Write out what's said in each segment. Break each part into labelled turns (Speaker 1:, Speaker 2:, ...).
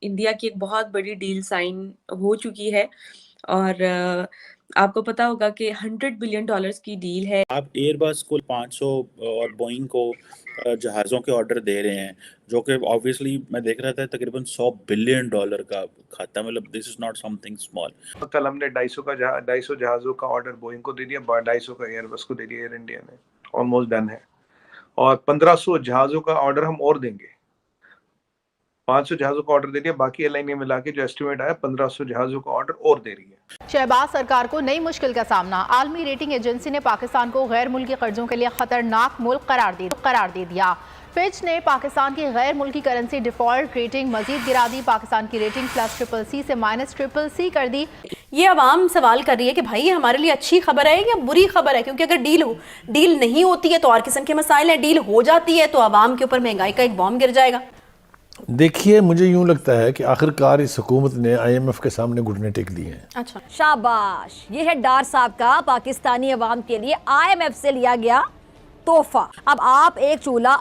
Speaker 1: India की एक बहुत बड़ी डील साइन हो चुकी है और आपको पता होगा कि $100 बिलियन की डील है।
Speaker 2: आप एयरबस को 500 और बोइंग को जहाज़ों के ऑर्डर दे रहे हैं, जो कि ऑब्वियसली मैं देख रहा था तकरीबन $100 बिलियन का खाता, मतलब this is not something small.
Speaker 3: कल हमने 250 जहाज़ों का ऑर्डर बोइंग को दे दिया, 250 का एयरबस को दे दिया, एयर इंडिया ने ऑलमोस्ट डन है। और 1500 जहाज़ों का ऑर्डर हम और देंगे। 500 जहाज़ों का ऑर्डर दे दिया, बाकी एयरलाइनें मिला के जो एस्टिमेट आया 1500 जहाज़ों का ऑर्डर और दे रही है।
Speaker 4: शहबाज सरकार को नई मुश्किल का सामना। आलमी रेटिंग एजेंसी ने पाकिस्तान को गैर मुल्की कर्जों के लिए खतरनाक मुल्क करार दे दिया। फिच ने पाकिस्तान की गैर मुल्की करेंसी डिफॉल्ट रेटिंग मजीद गिरा दी। पाकिस्तान की रेटिंग +CCC से -CCC कर दी।
Speaker 5: ये आवाम सवाल कर रही है कि भाई हमारे लिए अच्छी खबर है या बुरी खबर है, क्योंकि अगर डील नहीं होती है तो और किस्म के मसाइल हैं, डील हो जाती है तो आवाम के ऊपर महंगाई का एक बॉम्ब गिर जाएगा।
Speaker 6: देखिए, मुझे यूं लगता है कि आखिरकार इस हुकूमत ने IMF के सामने घुटने टेक दिए हैं।
Speaker 7: अच्छा, शाबाश। ये है डार साहब का पाकिस्तानी अवाम के लिए IMF से लिया गया तोहफा। अब आप एक चूल्हा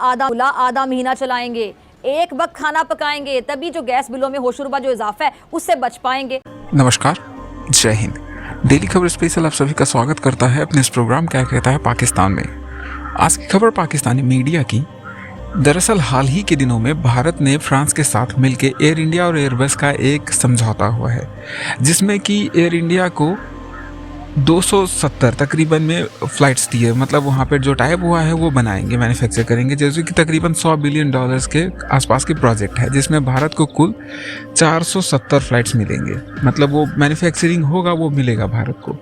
Speaker 7: आधा महीना चलाएंगे, एक वक्त खाना पकाएंगे, तभी जो गैस बिलों में होशरुबा जो इजाफा है उससे बच पाएंगे।
Speaker 8: नमस्कार, जय हिंद। डेली खबर स्पेशल आप सभी का स्वागत करता है अपने इस प्रोग्राम क्या कहता है पाकिस्तान में। आज की खबर पाकिस्तानी मीडिया की। दरअसल हाल ही के दिनों में भारत ने फ्रांस के साथ मिलकर एयर इंडिया और एयरबस का एक समझौता हुआ है, जिसमें कि एयर इंडिया को 270 तकरीबन में फ़्लाइट्स दी है। मतलब वहाँ पर जो टाइप हुआ है वो बनाएंगे, मैन्युफैक्चर करेंगे, जैसे कि तकरीबन $100 बिलियन के आसपास की प्रोजेक्ट है, जिसमें भारत को कुल 470 फ़्लाइट्स मिलेंगे। मतलब वो मैन्युफैक्चरिंग होगा वो मिलेगा भारत को,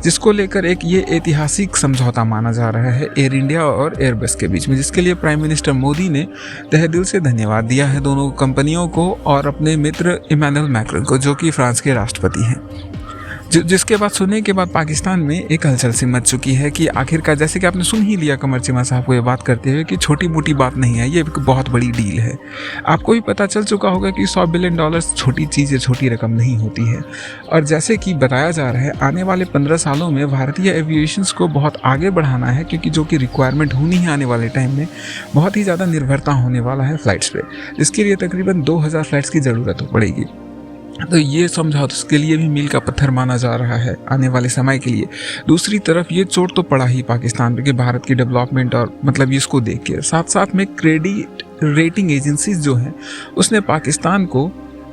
Speaker 8: जिसको लेकर एक ये ऐतिहासिक समझौता माना जा रहा है एयर इंडिया और एयरबस के बीच में, जिसके लिए प्राइम मिनिस्टर मोदी ने तहे दिल से धन्यवाद दिया है दोनों कंपनियों को और अपने मित्र इमैनुअल मैक्रोन को, जो कि फ्रांस के राष्ट्रपति हैं। जिसके बाद सुनने के बाद पाकिस्तान में एक हलचल सी मच चुकी है कि आखिरकार, जैसे कि आपने सुन ही लिया कमर चीमा साहब को ये बात करते हुए, कि छोटी मोटी बात नहीं है, ये एक बहुत बड़ी डील है। आपको भी पता चल चुका होगा कि $100 बिलियन छोटी चीज़ है, छोटी रकम नहीं होती है। और जैसे कि बताया जा रहा है, आने वाले 15 सालों में भारतीय एविएशंस को बहुत आगे बढ़ाना है, क्योंकि जो कि रिक्वायरमेंट होनी है आने वाले टाइम में, बहुत ही ज़्यादा निर्भरता होने वाला है फ़्लाइट्स पर, जिसके लिए तकरीबन 2000 फ़्लाइट्स की ज़रूरत पड़ेगी। तो ये समझौता उसके लिए भी मील का पत्थर माना जा रहा है आने वाले समय के लिए। दूसरी तरफ ये चोट तो पड़ा ही पाकिस्तान पे कि भारत की डेवलपमेंट और मतलब इसको देख के साथ साथ में क्रेडिट रेटिंग एजेंसीज जो हैं उसने पाकिस्तान को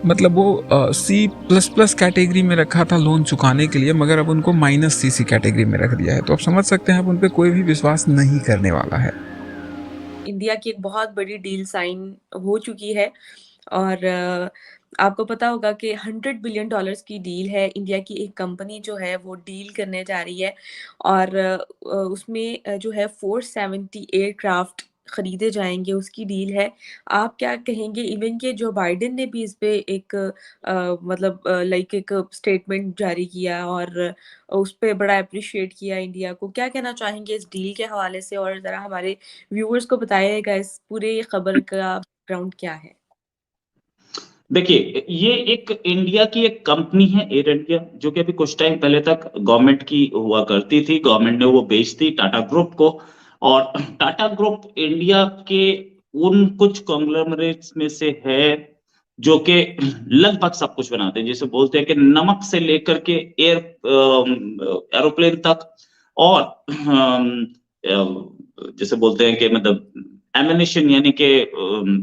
Speaker 8: मतलब वो C++ कैटेगरी में रखा था लोन चुकाने के लिए, मगर अब उनको -CC कैटेगरी में रख दिया है। तो आप समझ सकते हैं अब उन पर कोई भी विश्वास नहीं करने वाला है।
Speaker 1: इंडिया की एक बहुत बड़ी डील साइन हो चुकी है और आपको पता होगा कि $100 बिलियन की डील है। इंडिया की एक कंपनी जो है वो डील करने जा रही है और उसमें जो है 470 एयरक्राफ्ट खरीदे जाएंगे, उसकी डील है। आप क्या कहेंगे? इवन के जो बाइडेन ने भी इस पे एक मतलब लाइक एक स्टेटमेंट जारी किया और उस पे बड़ा अप्रिशिएट किया इंडिया को। क्या कहना चाहेंगे इस डील के हवाले से और ज़रा हमारे व्यूअर्स को बताइएगा इस पूरे खबर का बैकग्राउंड क्या है?
Speaker 9: देखिए, ये एक इंडिया की एक कंपनी है एयर इंडिया, जो कि अभी कुछ टाइम पहले तक गवर्नमेंट की हुआ करती थी। गवर्नमेंट ने वो बेच दी टाटा ग्रुप को, और टाटा ग्रुप इंडिया के उन कुछ कॉन्ग्लोमरेट्स में से है जो कि लगभग सब कुछ बनाते हैं। जैसे बोलते हैं कि नमक से लेकर के एरोप्लेन तक, और जैसे बोलते हैं कि मतलब एमिनेशन यानी कि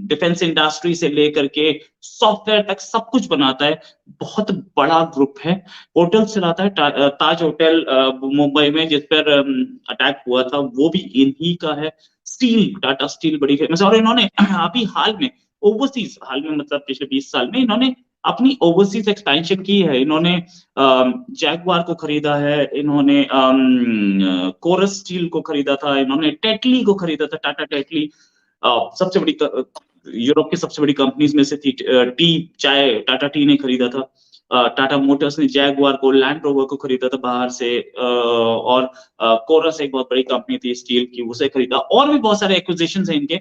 Speaker 9: डिफेंस इंडस्ट्री से लेकर के सॉफ्टवेयर तक सब कुछ बनाता है। बहुत बड़ा ग्रुप है। होटल चलाता है, ताज होटल मुंबई में जिस पर अटैक हुआ था वो भी इन्हीं का है। स्टील, टाटा स्टील बड़ी फेमस है। और इन्होंने अभी हाल में ओवरसीज, हाल में मतलब पिछले 20 साल में इन्होंने अपनी ओवरसीज एक्सपेंशन की है। इन्होंने जैगवार को खरीदा है, इन्होंने कोरस स्टील को खरीदा था, इन्होंने टेटली को खरीदा था। टाटा टेटली सबसे बड़ी यूरोप की सबसे बड़ी कंपनीज में से थी। चाय टाटा टी ने खरीदा था। टाटा मोटर्स ने जैगवार को, लैंड रोवर को खरीदा था बाहर से, और कोरस एक बहुत बड़ी कंपनी थी स्टील की, उसे खरीदा। और भी बहुत सारे एक्विजिशंस हैं इनके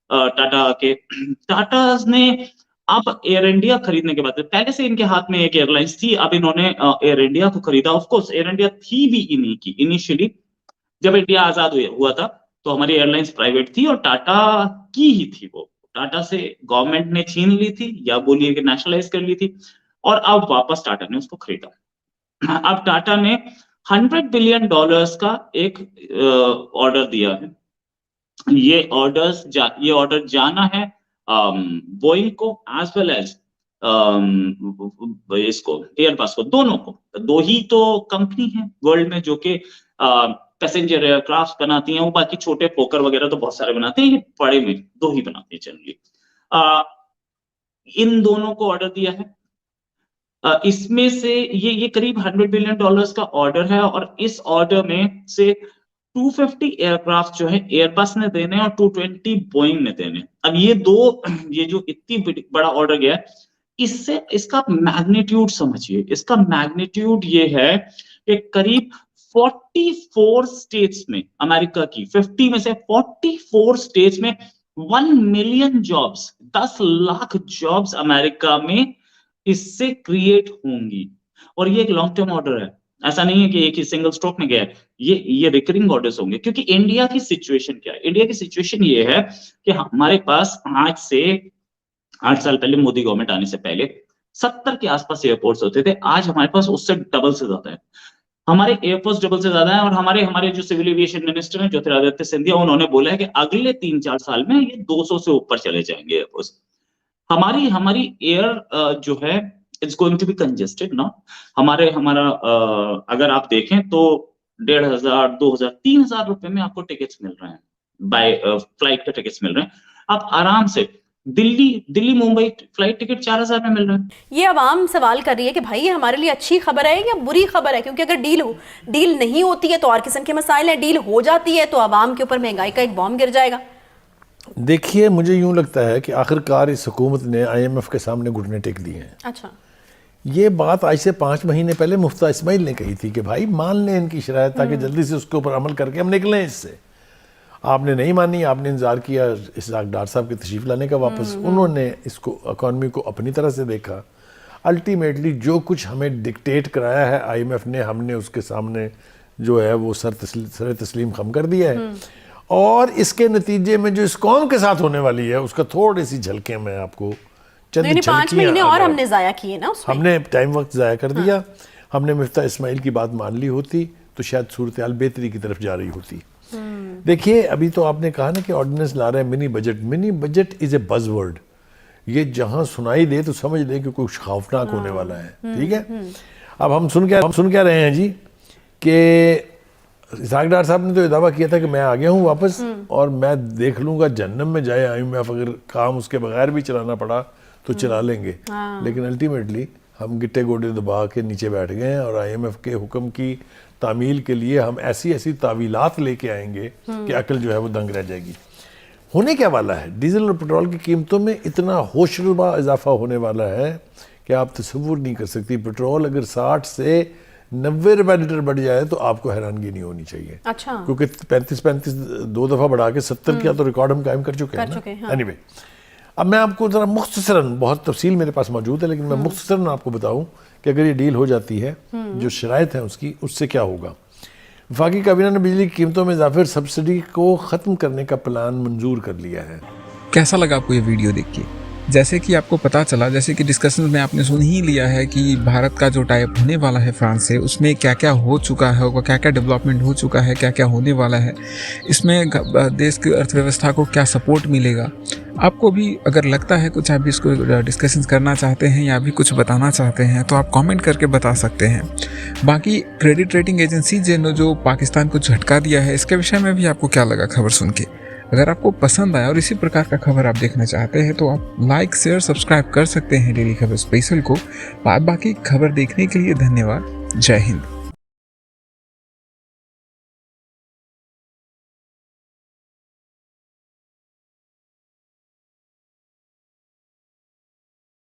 Speaker 9: टाटा के। टाटा ने अब एयर इंडिया खरीदने के बाद, पहले से इनके हाथ में एक एयरलाइंस थी, अब इन्होंने एयर इंडिया को खरीदा। ऑफ कोर्स एयर इंडिया थी भी इन्हीं की इनिशियली, जब इंडिया आजाद हुआ था तो हमारी एयरलाइंस प्राइवेट थी और टाटा की ही थी वो। टाटा से गवर्नमेंट ने छीन ली थी या बोलिए कि नेशनलाइज कर ली थी, और अब वापस टाटा ने उसको खरीदा। अब टाटा ने $100 बिलियन का एक ऑर्डर दिया है। ये ऑर्डर जाना है बोइंग को एज वेल एज इसको एयरबस को, दोनों को। दो ही तो कंपनी है वर्ल्ड में जो कि पैसेंजर एयरक्राफ्ट बनाती हैं, वो बाकी छोटे फोकर वगैरह तो बहुत सारे बनाते हैं, ये बड़े में दो ही बनाते हैं जनरली। इन दोनों को ऑर्डर दिया है। इसमें से ये करीब $100 बिलियन का ऑर्डर है, और इस ऑर्डर में से 250 एयरक्राफ्ट जो है एयरबस ने देने और 220 बोइंग ने देने। अब ये जो इतनी बड़ा ऑर्डर गया है, इससे इसका मैग्नीट्यूड समझिए। इसका मैग्नीट्यूड ये है कि करीब 44 स्टेट्स में, अमेरिका की 50 में से 44 स्टेट्स में 1 million jobs, 10 lakh jobs America में इससे क्रिएट होंगी। और ये एक लॉन्ग टर्म ऑर्डर है, ऐसा नहीं है कि एक ही सिंगल स्ट्रोक में गया है, ये रिकरिंग ऑर्डर्स होंगे। क्योंकि इंडिया की सिचुएशन क्या है? इंडिया की सिचुएशन ये है कि हमारे पास आज से 8 साल पहले, मोदी गवर्नमेंट आने से पहले 70 के आसपास एयरपोर्ट्स होते थे। आज हमारे पास उससे डबल से ज्यादा है। हमारे एयरपोर्ट्स डबल से ज्यादा है, और हमारे जो सिविल एविएशन मिनिस्टर हैं ज्योतिरादित्य सिंधिया, उन्होंने बोला है कि अगले 3-4 साल में ये 200 से ऊपर चले जाएंगे एयरपोर्ट्स। हमारी एयर जो है it's going to be congested ना। हमारा अगर आप देखें तो 1,500, 2,000, 3,000 रुपए में आपको टिकट्स मिल रहे हैं, बाय फ्लाइट के टिकट्स मिल रहे हैं। आप आराम से दिल्ली मुंबई फ्लाइट टिकट 4,000 में मिल रहे हैं।
Speaker 5: ये आवाम सवाल कर रही है कि भाई ये हमारे लिए अच्छी खबर है या बुरी खबर है, क्योंकि अगर डील नहीं होती है तो और किस्म के मसाइल हैं, डील हो जाती है तो आवाम के ऊपर महंगाई का एक बॉम्ब गिर जाएगा।
Speaker 6: देखिए, मुझे यूं लगता है कि आखिरकार इस हुकूमत ने IMF के सामने घुटने टेक दिए हैं।
Speaker 5: अच्छा,
Speaker 6: ये बात आज से 5 महीने पहले मुफ्ता इस्माइल ने कही थी कि भाई मान लें इनकी शरायत, ताकि जल्दी से उसके ऊपर अमल करके हम निकलें इससे। आपने नहीं मानी, आपने इंतजार किया इसहाक डार साहब की तशरीफ लाने का वापस। उन्होंने इसको इकॉनमी को अपनी तरह से देखा। अल्टीमेटली जो कुछ हमें डिक्टेट कराया है IMF ने, हमने उसके सामने जो है वो सर तस्लीम खम कर दिया है। और इसके नतीजे में जो इस कौम के साथ होने वाली है उसका थोड़ी सी झलकें मैं आपको चंद
Speaker 5: 5 महीने और हमने जाया किए ना उसमें।
Speaker 6: हमने टाइम वक्त ज़ाया कर दिया। हमने मुफ्ता इस्माइल की बात मान ली होती तो शायद सूरत हाल बेहतरी की तरफ जा रही होती। देखिए, अभी तो आपने कहा ना कि ऑर्डिनेंस ला रहे हैं mini budget is a buzzword. ये जहां सुनाई दे तो समझ ले कि कुछ खौफनाक होने वाला है। ठीक है, अब हम सुन क्या रहे हैं जी कि इसहाक डार साहब ने तो ये दावा किया था कि मैं आ गया हूँ वापस और मैं देख लूँगा जहन्नम में जाए IMF, अगर काम उसके बगैर भी चलाना पड़ा तो चला लेंगे। लेकिन अल्टीमेटली हम गिट्टे गोडे दबा के नीचे बैठ गए हैं और IMF के हुक्म की तामील के लिए हम ऐसी तावीलात लेके आएंगे कि अकल जो है वो दंग रह जाएगी। होने क्या वाला है, डीजल और पेट्रोल की कीमतों में इतना होशरुबा इजाफा होने वाला है कि आप तसव्वुर नहीं कर सकती। पेट्रोल अगर 60 से 90 रुपए लीटर बढ़ जाए तो आपको हैरानगी नहीं होनी चाहिए।
Speaker 5: अच्छा,
Speaker 6: क्योंकि 35 2 दफा बढ़ा के 70 किया तो रिकॉर्ड हम कायम कर चुके हैं ना। एनीवे, अब मैं आपको ज़रा मुख्तसरन, बहुत तफसील मेरे पास मौजूद है लेकिन मैं मुख्तसरन आपको बताऊं कि अगर ये डील हो जाती है, जो शराइत है उसकी, उससे क्या होगा। वफाकी काबीना ने बिजली की कीमतों में इजाफे और सब्सिडी को ख़त्म करने का प्लान मंजूर कर लिया है।
Speaker 8: कैसा लगा आपको ये वीडियो देख के? जैसे कि आपको पता चला, जैसे कि डिस्कशन में आपने सुन ही लिया है कि भारत का जो टाइप होने वाला है फ्रांस से, उसमें क्या क्या हो चुका है, क्या क्या डेवलपमेंट हो चुका है, क्या क्या होने वाला है, इसमें देश की अर्थव्यवस्था को क्या सपोर्ट मिलेगा। आपको भी अगर लगता है कुछ, आप भी इसको डिस्कशन करना चाहते हैं या भी कुछ बताना चाहते हैं तो आप कमेंट करके बता सकते हैं। बाकी क्रेडिट रेटिंग एजेंसी जो पाकिस्तान को झटका दिया है, इसके विषय में भी आपको क्या लगा खबर सुन के? अगर आपको पसंद आया और इसी प्रकार का खबर आप देखना चाहते हैं तो आप लाइक, शेयर, सब्सक्राइब कर सकते हैं डेली खबर स्पेशल को। बाकी खबर देखने के लिए धन्यवाद। जय हिंद।